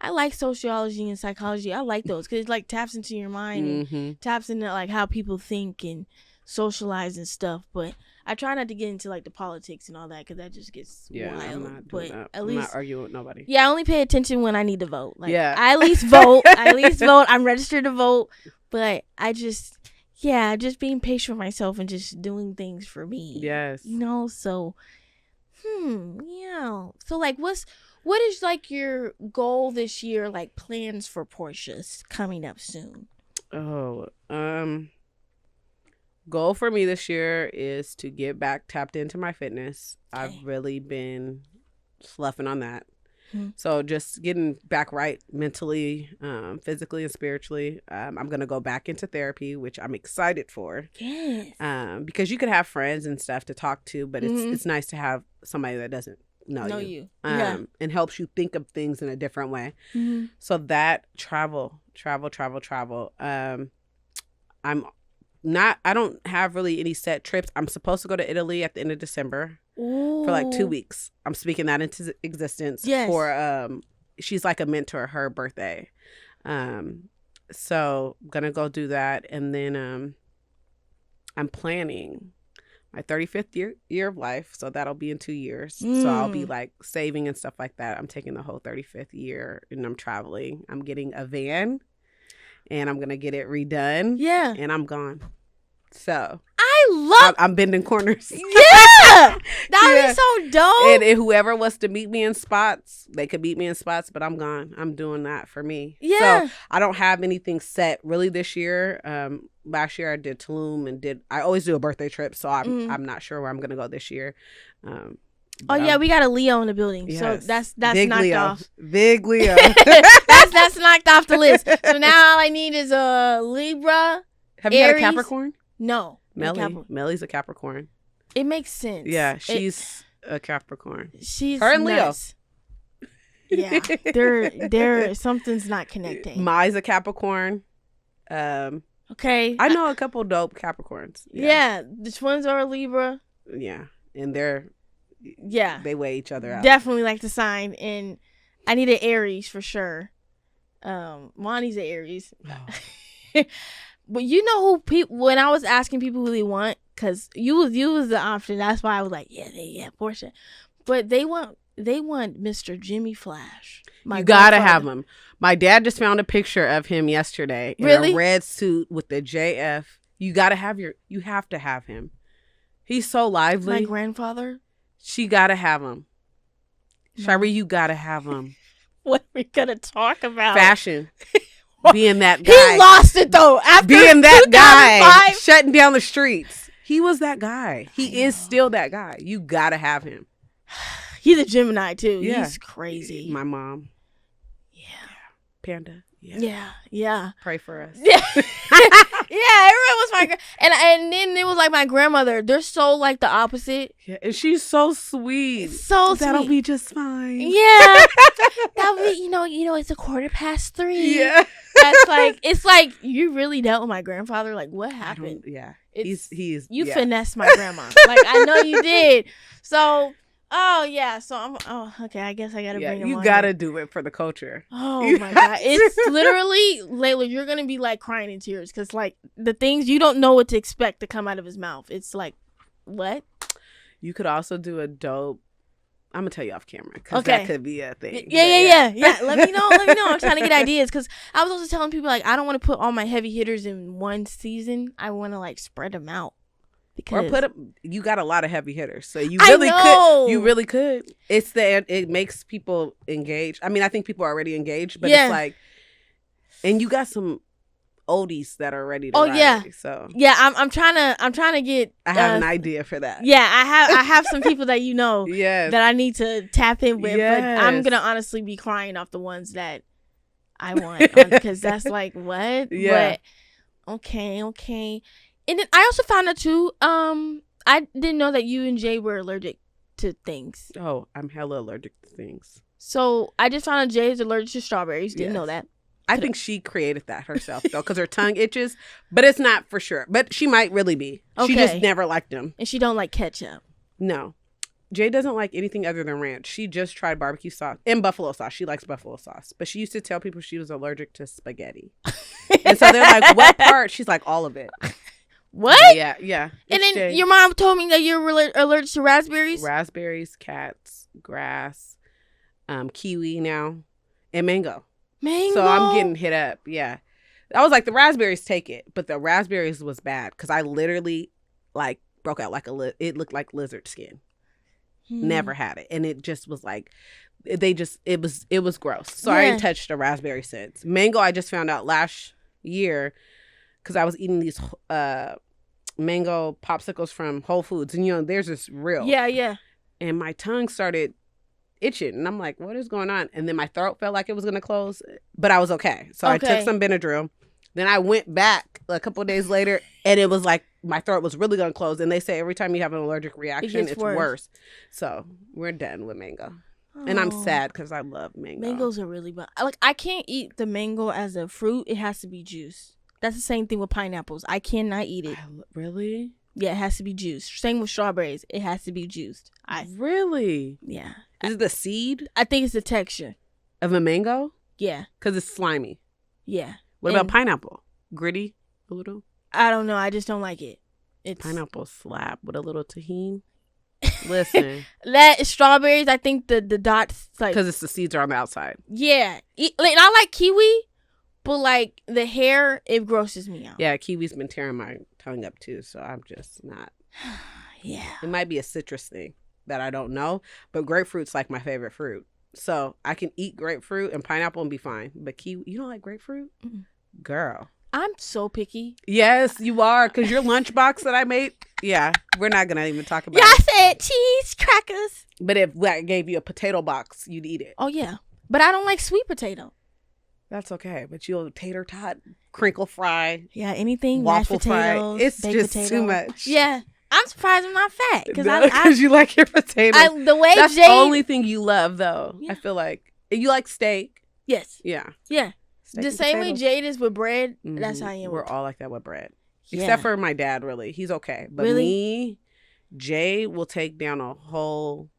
like sociology and psychology. I like those because it like taps into your mind and taps into like how people think and socialize and stuff. But I try not to get into like the politics and all that because that just gets wild. I'm not doing that. At I'm least not arguing with nobody. Yeah, I only pay attention when I need to vote. Like, I at least vote. I'm registered to vote. But I just being patient with myself and just doing things for me. Yes. You know, so yeah. So like what is like your goal this year, like plans for Portia's coming up soon? Goal for me this year is to get back tapped into my fitness. Okay. I've really been sloughing on that. So just getting back right mentally, physically and spiritually. I'm going to go back into therapy, which I'm excited for. Yes. Because you could have friends and stuff to talk to, but it's nice to have somebody that doesn't know you. And helps you think of things in a different way. So that travel. I don't have really any set trips. I'm supposed to go to Italy at the end of December. Ooh. For like 2 weeks. I'm speaking that into existence. Yes. For she's like a mentor, her birthday. So I'm gonna go do that, and then I'm planning my 35th year of life, so that'll be in 2 years. So I'll be like saving and stuff like that. I'm taking the whole 35th year and I'm traveling. I'm getting a van and I'm gonna get it redone. Yeah. And I'm gone. So I'm bending corners. Yeah, that would be so dope. And whoever wants to meet me in spots, they could meet me in spots, but I'm gone. I'm doing that for me. Yeah. So I don't have anything set really this year. Last year I did Tulum and I always do a birthday trip, so I'm not sure where I'm gonna go this year. We got a Leo in the building, so that's Big knocked Leo. off. Big Leo. that's knocked off the list. So now all I need is a Libra. Have you Aries. had a Capricorn? No. Melly's a Capricorn. It makes sense. Yeah, she's a Capricorn. She's her and nuts. Leo. Yeah, they're something's not connecting. Mai's a Capricorn. Okay. I know a couple dope Capricorns. Yeah, the twins are a Libra. Yeah, and they weigh each other out. Definitely like the sign, and I need an Aries for sure. Monty's an Aries. Oh. But you know who people, when I was asking people who they want, because you was the option, that's why I was like, yeah, Portia. But they want Mr. Jimmy Flash. You gotta have him. My dad just found a picture of him yesterday in a red suit with the JF. You have to have him. He's so lively. My grandfather. She gotta have him. No. Shari, you gotta have him. What are we gonna talk about? Fashion. Being that guy. He lost it though. After being that guy, shutting down the streets. He was that guy. He is still that guy. You gotta have him. He's a Gemini too. Yeah. He's crazy. My mom. Yeah. Panda. Yeah. Pray for us. Yeah. Yeah, everyone was my and then it was like my grandmother. They're so like the opposite. Yeah, and she's so sweet. That'll be just fine. Yeah. That'll be you know, it's 3:15. Yeah. That's like it's like you really dealt with my grandfather. Like what happened? Yeah. He's you finessed my grandma. Like I know you did. So so I'm okay, I guess I gotta bring him on. You gotta do it for the culture. Oh my God. It's literally, Layla, you're gonna be like crying in tears because like the things you don't know what to expect to come out of his mouth. It's like, what? You could also do a dope, I'm gonna tell you off camera because that could be a thing. Yeah. Let me know. I'm trying to get ideas because I was also telling people like I don't want to put all my heavy hitters in one season. I want to like spread them out. Because you got a lot of heavy hitters, so you really could. It makes people engage. I mean, I think people are already engaged, but it's like, and you got some oldies that are ready to ride. Yeah. So I'm trying to get. I have an idea for that. Yeah, I have some people that that I need to tap in with, but I'm gonna honestly be crying off the ones that I want because that's like what. Yeah. But okay. And then I also found out too, I didn't know that you and Jay were allergic to things. Oh, I'm hella allergic to things. So I just found out Jay is allergic to strawberries. Didn't know that. I think she created that herself, though, because her tongue itches. But it's not for sure. But she might really be. Okay. She just never liked them. And she don't like ketchup. No. Jay doesn't like anything other than ranch. She just tried barbecue sauce and buffalo sauce. She likes buffalo sauce. But she used to tell people she was allergic to spaghetti. And so they're like, what part? She's like, all of it. What? But yeah. And then Jay. your mom told me that you're allergic to raspberries? Raspberries, cats, grass, kiwi now, and mango. Mango? So I'm getting hit up. Yeah. I was like, the raspberries take it. But the raspberries was bad because I literally like broke out like it looked like lizard skin. Never had it. And it just was like, it was gross. So I ain't touched a raspberry since. Mango, I just found out last year because I was eating these mango popsicles from Whole Foods. And, theirs is real. Yeah. And my tongue started itching. And I'm like, what is going on? And then my throat felt like it was going to close. But I was okay. So I took some Benadryl. Then I went back a couple of days later. And it was like my throat was really going to close. And they say every time you have an allergic reaction, it's worse. So we're done with mango. Oh. And I'm sad because I love mango. Mangoes are really bad. Like, I can't eat the mango as a fruit. It has to be juice. That's the same thing with pineapples. I cannot eat it. Really? Yeah, it has to be juiced. Same with strawberries. It has to be juiced. Really? Yeah. Is it the seed? I think it's the texture. Of a mango? Yeah. Because it's slimy. Yeah. What about pineapple? Gritty? A little? I don't know. I just don't like it. It's pineapple slap with a little tahini. Listen. That strawberries, I think the dots like because it's the seeds are on the outside. Yeah. I like kiwi, but like the hair, it grosses me out. Yeah, kiwi's been tearing my tongue up too, so I'm just not. Yeah. It might be a citrus thing that I don't know, but grapefruit's like my favorite fruit. So I can eat grapefruit and pineapple and be fine. But kiwi, you don't like grapefruit? Mm-mm. Girl. I'm so picky. Yes, you are. Because your lunchbox that I made, yeah, we're not going to even talk about it. I said cheese, crackers. But if I gave you a potato box, you'd eat it. Oh, yeah. But I don't like sweet potato. That's okay. But you'll tater tot, crinkle fry. Yeah, anything, waffle mashed potatoes, fry. It's baked just too much. Yeah. I'm surprised I'm not fat. Because you like your potatoes. The way That's Jade... the only thing you love, though. Yeah. I feel like. You like steak. Yes. Yeah. Yeah. The same way Jade is with bread, that's how I am. We're all like that with bread. Yeah. Except for my dad, really. He's okay. But me, Jay will take down a whole...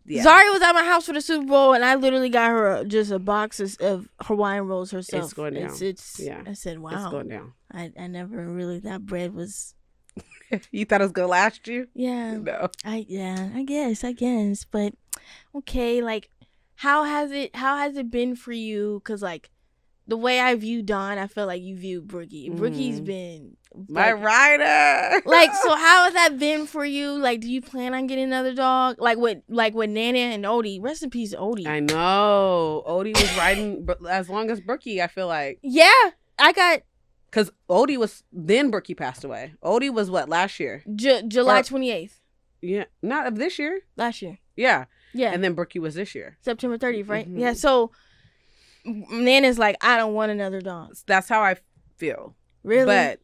Yeah. Zari was at my house for the Super Bowl, and I literally got her just a box of Hawaiian rolls herself. It's going down. Yeah. I said, wow. It's going down. I never really... That bread was... You thought it was going to last you? Yeah. No. I guess. But, okay, like, how has it been for you? Because, like, the way I view Dawn, I feel like you view Brookie. Brookie's been my rider. Like, so how has that been for you? Like, do you plan on getting another dog? Like with Nana and Odie. Rest in peace, Odie. I know. Odie was riding as long as Brookie, I feel like. Yeah. I got... Because Odie was... Then Brookie passed away. Odie was what, last year? July 28th. Yeah. Not of this year? Last year. Yeah. Yeah. And then Brookie was this year. September 30th, right? Mm-hmm. Yeah, so... Nana's like, I don't want another dog. That's how I feel. Really? But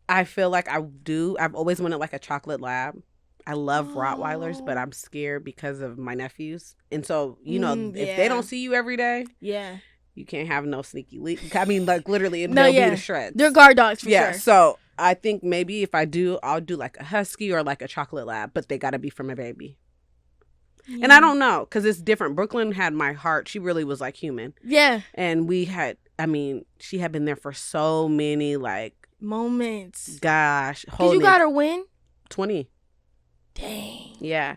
I feel like I do. I've always wanted like a chocolate lab. I love Rottweilers, but I'm scared because of my nephews. And so, if they don't see you every day, you can't have no sneaky leak. I mean, like literally, they'll be to shreds. They're guard dogs for sure. Yeah, so I think maybe if I do, I'll do like a husky or like a chocolate lab, but they got to be from a baby. Yeah. And I don't know, because it's different. Brooklyn had my heart. She really was like human. Yeah. And she had been there for so many like moments. Gosh. Did you got her when? 20. Dang. Yeah.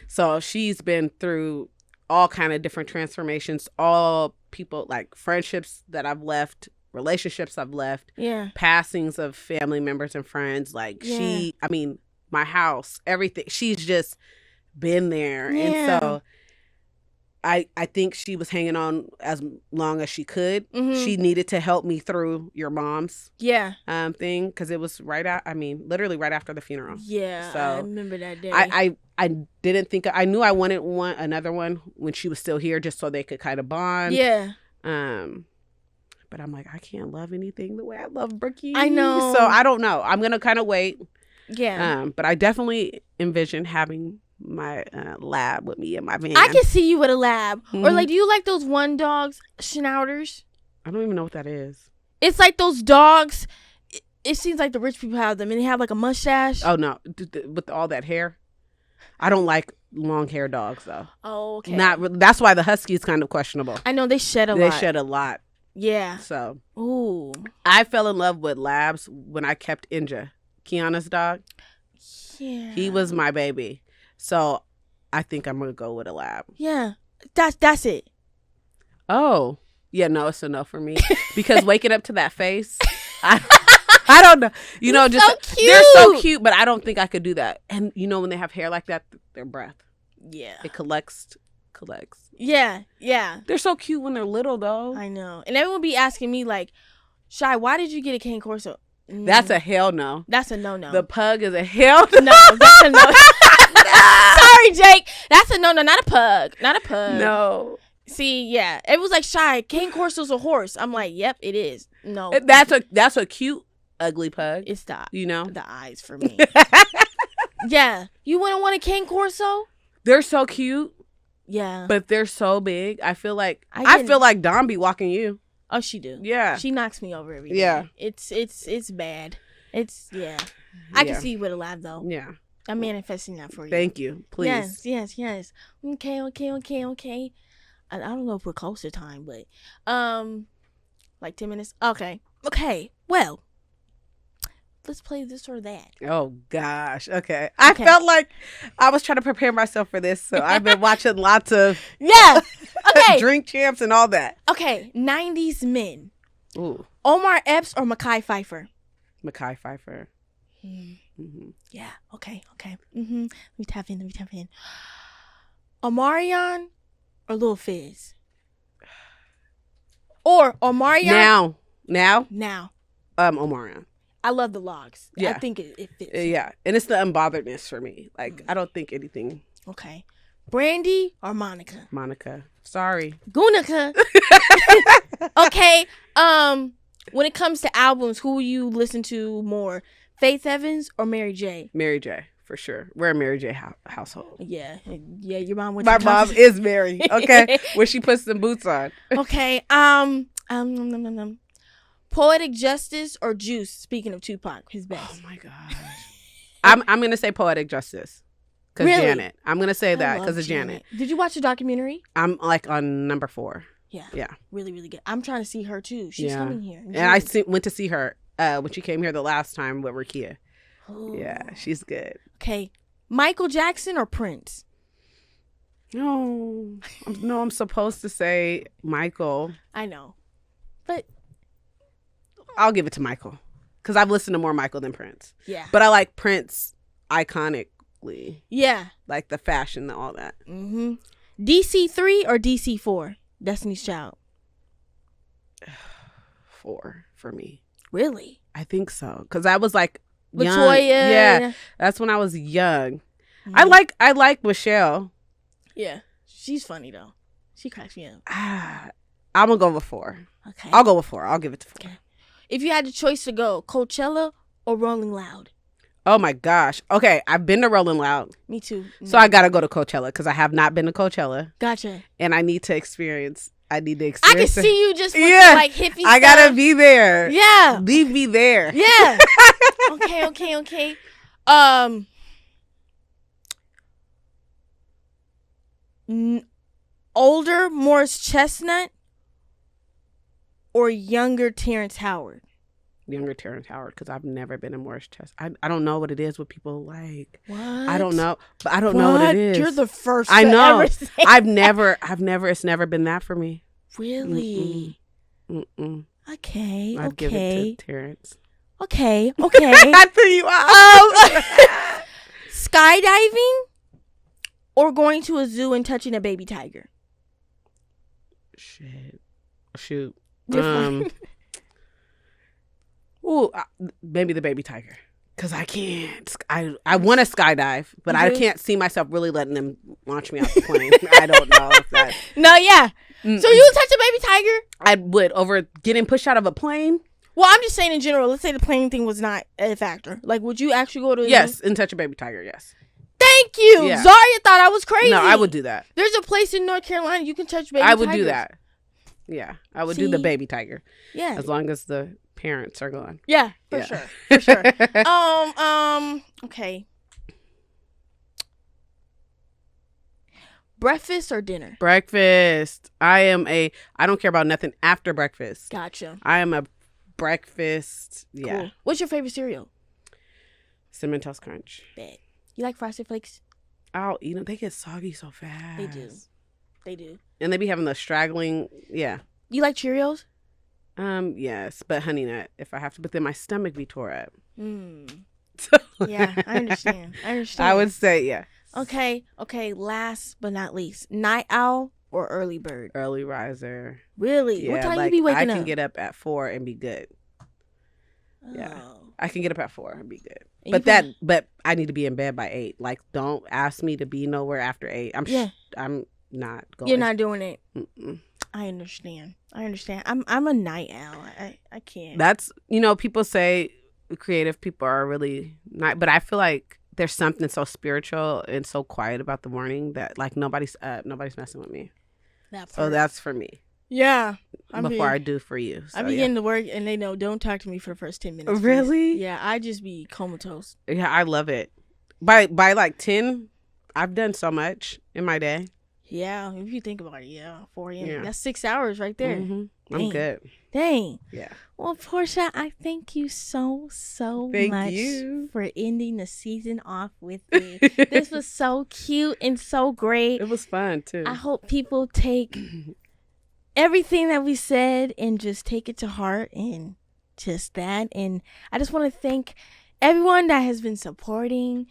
So she's been through all kind of different transformations, all people like friendships that I've left, relationships I've left, passings of family members and friends. Like my house, everything. She's just been there. Yeah. And so I think she was hanging on as long as she could. Mm-hmm. She needed to help me through your mom's thing, because it was literally right after the funeral. Yeah, so I remember that day. I didn't think, I knew I wanted another one when she was still here, just so they could kind of bond. Yeah. But I'm like, I can't love anything the way I love Brookie. I know. So I don't know. I'm gonna kind of wait. Yeah. But I definitely envision having my lab with me in my van. I can see you with a lab. Mhm. Or like, do you like those one dogs, schnauzers? I don't even know what that is. It's like those dogs. It seems like the rich people have them, and they have like a mustache. Oh no, with all that hair. I don't like long hair dogs though. Oh, okay. That's why the husky is kind of questionable. I know they shed a lot. They shed a lot. Yeah. So. Ooh. I fell in love with labs when I kept Inja, Kiana's dog. Yeah. He was my baby. So I think I'm gonna go with a lab. Yeah. That's it. Oh. Yeah, no, it's a no for me. Because waking up to that face, I don't know. You know, just so cute. They're so cute, but I don't think I could do that. And you know, when they have hair like that, their breath. Yeah. It collects. Yeah. Yeah. They're so cute when they're little though. I know. And everyone be asking me like, Shai, why did you get a cane corso? That's a hell no. That's a no. The pug is a hell no. No, that's a no. Sorry, Jake. That's a no. Not a pug. Not a pug. No. See, yeah. It was like, Shai, cane corso's a horse. I'm like, yep, it is. No. That's a cute, ugly pug. It's the, you know? the eyes for me. Yeah. You wouldn't want a cane corso? They're so cute. Yeah. But they're so big. I feel like I feel like Dawn be walking you. Oh, she do. Yeah. She knocks me over every day. Yeah. It's bad. It's I can see you with a lab though. Yeah. I'm manifesting that for you. Thank you. Please. Yes. Okay. I don't know if we're close to time, but like 10 minutes. Okay. Well, let's play this or that. Oh gosh. Okay. I felt like I was trying to prepare myself for this, so I've been watching lots of Okay. Drink Champs and all that. Okay. 90s men. Ooh. Omar Epps or Mekhi Phifer? Mekhi Phifer. Mm-hmm. Yeah. Okay. Let me tap in. Omarion or Lil Fizz? Or Omarion? Now. Omarion. I love the logs. Yeah. I think it fits. Yeah. And it's the unbotheredness for me. Like, I don't think anything. Okay. Brandy or Monica? Monica. Sorry. Gunica. Okay. When it comes to albums, who you listen to more? Faith Evans or Mary J? Mary J, for sure. We're a Mary J household. Yeah. Your mom went My to mom is Mary. Okay. When she puts some boots on. Okay. Poetic Justice or Juice? Speaking of Tupac, his best. Oh my gosh. I'm gonna say Poetic Justice. Cause really? Janet. I'm gonna say that because of Janet. Did you watch the documentary? I'm like on number 4. Yeah. Yeah. Really, really good. I'm trying to see her too. She's coming here. And I went to see her when she came here the last time with Rakia. Ooh. Yeah, she's good. Okay. Michael Jackson or Prince? No, I'm supposed to say Michael. I know, but I'll give it to Michael because I've listened to more Michael than Prince. Yeah. But I like Prince iconically. Yeah. Like the fashion and all that. Mm-hmm. DC3 or DC4? Destiny's Child. 4 for me. Really? I think so. Because I was like young. Latoya. Yeah. That's when I was young. Mm-hmm. I like Michelle. Yeah. She's funny though. She cracks me up. I'm going to go with 4. Okay. I'll go with 4. I'll give it to 4. Okay. If you had the choice to go, Coachella or Rolling Loud? Oh my gosh. Okay. I've been to Rolling Loud. Me too. So I got to go to Coachella because I have not been to Coachella. Gotcha. And I need to experience. I can see you just with the, like hippie I stuff. gotta be there. Yeah. Leave me there. Yeah. Okay. Older Morris Chestnut or younger Terrence Howard? Younger Terrence Howard, because I've never been in Morris Chestnut. I don't know what it is what people like. What? I don't know. But I don't know what it is. You're the first I know. ever say I've never, it's never been that for me. Really? Mm-mm. Okay. I'd give it to Terrence. Okay. I threw you off. Skydiving or going to a zoo and touching a baby tiger? Shoot. Different. Maybe the baby tiger. Because I can't. I want to skydive, but I can't see myself really letting them launch me out the plane. I don't know if that. No, yeah. Mm-mm. So you would touch a baby tiger? I would. Over getting pushed out of a plane Well, I'm just saying in general. Let's say the plane thing was not a factor. Like, would you actually go to? Yes, and touch a baby tiger. Yes. Thank you. Yeah. Zaria thought I was crazy. No, I would do that. There's a place in North Carolina you can touch baby. I would tigers. do that. Yeah, I would do the baby tiger. Yeah, as long as the parents are gone. Yeah, for sure. Okay. Breakfast or dinner? Breakfast. I don't care about nothing after breakfast. Gotcha. I am a breakfast. Yeah. Cool. What's your favorite cereal? Cinnamon Toast Crunch. Bet. You like Frosted Flakes? I'll eat them. They get soggy so fast. They do. And they be having the straggling. Yeah. You like Cheerios? Yes, but Honey Nut if I have to. But then my stomach be tore up. Yeah, I understand. I would say yeah. Okay. Last but not least, night owl or early bird? Early riser. Really? Yeah, what time you be waking up? I can get up at 4 and be good. Yeah, I can get up at 4 and be good. But I need to be in bed by 8. Like, don't ask me to be nowhere after 8. I'm not going. You're not doing it. Mm-mm. I understand. I'm a night owl. I can't. That's, people say creative people are really not, but I feel like there's something so spiritual and so quiet about the morning that like nobody's messing with me. So that's for me. Yeah. I do for you. So, I be getting to work and they know don't talk to me for the first 10 minutes. Really? Please. Yeah, I just be comatose. Yeah, I love it. By like 10, I've done so much in my day. Yeah, if you think about it, 4 a.m. Yeah. That's 6 hours right there. Mm-hmm. I'm good. Dang. Yeah. Well, Portia, I thank you so much for ending the season off with me. This was so cute and so great. It was fun, too. I hope people take everything that we said and just take it to heart and just that. And I just want to thank everyone that has been supporting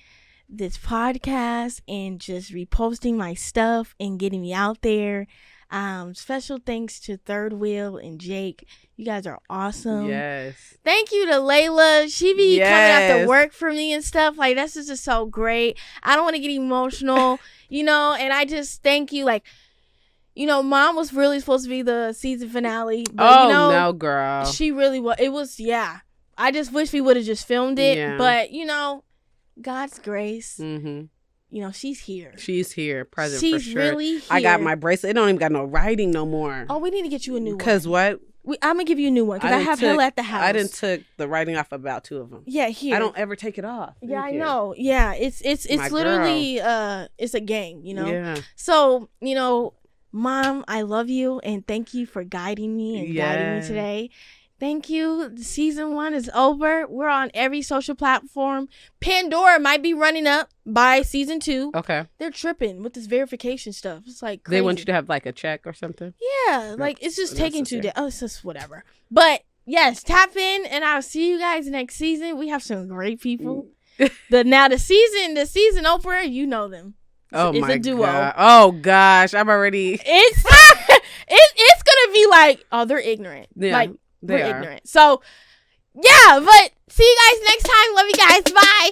this podcast and just reposting my stuff and getting me out there. Special thanks to Third Wheel and Jake. You guys are awesome. Yes. Thank you to Layla. She be coming after work for me and stuff. Like, this is just so great. I don't want to get emotional, and I just thank you. Like, Mom was really supposed to be the season finale. But, no, girl. She really was. It was, I just wish we would have just filmed it. Yeah. But, God's grace. Mm-hmm. She's here. She's here, present She's for sure. Really here. I got my bracelet. It don't even got no writing no more. Oh, we need to get you a new one. Because what? I'm going to give you a new one because I have hell at the house. I didn't took the writing off about 2 of them. Yeah, here. I don't ever take it off. Yeah, I know. Yeah, it's literally, it's a gang, Yeah. So, Mom, I love you and thank you for guiding me and guiding me today. Thank you. Season 1 is over. We're on every social platform. Pandora might be running up by season 2. Okay. They're tripping with this verification stuff. It's like crazy. They want you to have like a check or something? Yeah. Like it's just taking 2 days. Oh, it's just whatever. But yes, tap in and I'll see you guys next season. We have some great people. The season opener, you know them. It's a duo. God. Oh gosh. I'm already. It's gonna be like, oh, they're ignorant. Yeah. Like, we're ignorant. So, yeah, but see you guys next time. Love you guys. Bye.